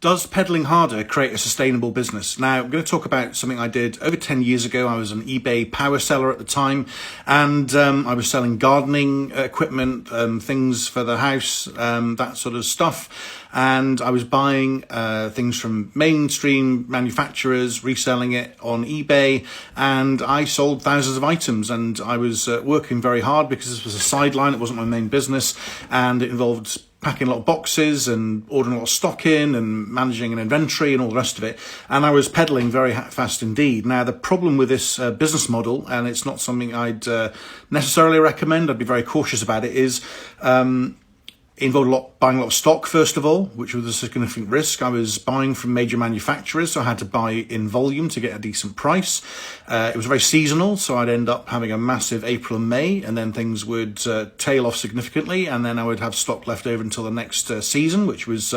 Does pedaling harder create a sustainable business? Now, I'm going to talk about something I did over 10 years ago. I was an eBay power seller at the time, and I was selling gardening equipment, things for the house, that sort of stuff. And I was buying things from mainstream manufacturers, reselling it on eBay, and I sold thousands of items. And I was working very hard because this was a sideline. It wasn't my main business, and it involved packing a lot of boxes and ordering a lot of stock in and managing an inventory and all the rest of it. And I was pedaling very fast indeed. Now, the problem with this business model, and it's not something I'd necessarily recommend, I'd be very cautious about it, is it involved buying a lot of stock, first of all, which was a significant risk. I was buying from major manufacturers, so I had to buy in volume to get a decent price. It was very seasonal, so I'd end up having a massive April and May, and then things would tail off significantly, and then I would have stock left over until the next season, which was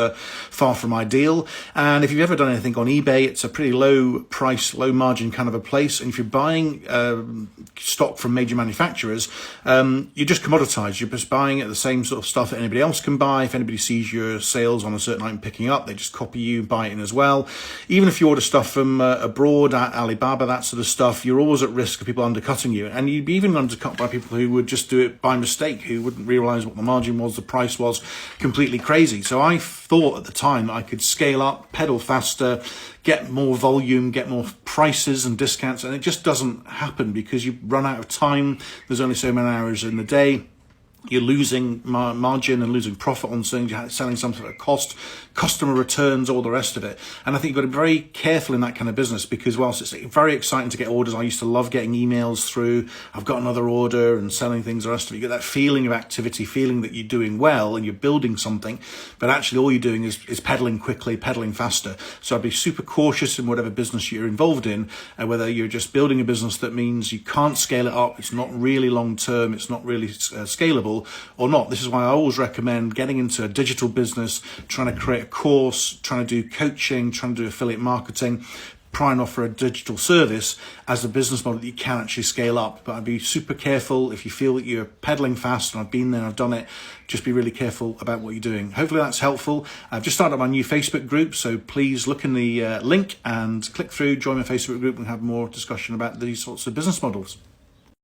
far from ideal. And if you've ever done anything on eBay, it's a pretty low price, low margin kind of a place. And if you're buying stock from major manufacturers, you're just commoditized. You're just buying the same sort of stuff that anybody else can buy. If anybody sees your sales on a certain item picking up, they just copy you, buy it in as well. Even if you order stuff from abroad, Alibaba, that sort of stuff, you're always at risk of people undercutting you. And you'd be even undercut by people who would just do it by mistake, who wouldn't realize what the margin was, the price was completely crazy. So I thought at the time that I could scale up, pedal faster, get more volume, get more prices and discounts. And it just doesn't happen because you run out of time. There's only so many hours in the day. You're losing margin and losing profit on things. You're selling something at a cost, customer returns, all the rest of it. And I think you've got to be very careful in that kind of business, because whilst it's very exciting to get orders, I used to love getting emails through, I've got another order, and selling things, the rest of it. You get that feeling of activity, feeling that you're doing well and you're building something, but actually all you're doing is pedaling quickly, pedaling faster. So I'd be super cautious in whatever business you're involved in, whether you're just building a business that means you can't scale it up, it's not really long term, it's not really scalable, or not. This is why I always recommend getting into a digital business, trying to create a course, trying to do coaching, trying to do affiliate marketing, try and offer a digital service as a business model that you can actually scale up. But I'd be super careful if you feel that you're pedaling fast, and I've been there, I've done it, just be really careful about what you're doing. Hopefully that's helpful. I've just started my new Facebook group, so please look in the link and click through, join my Facebook group, and have more discussion about these sorts of business models.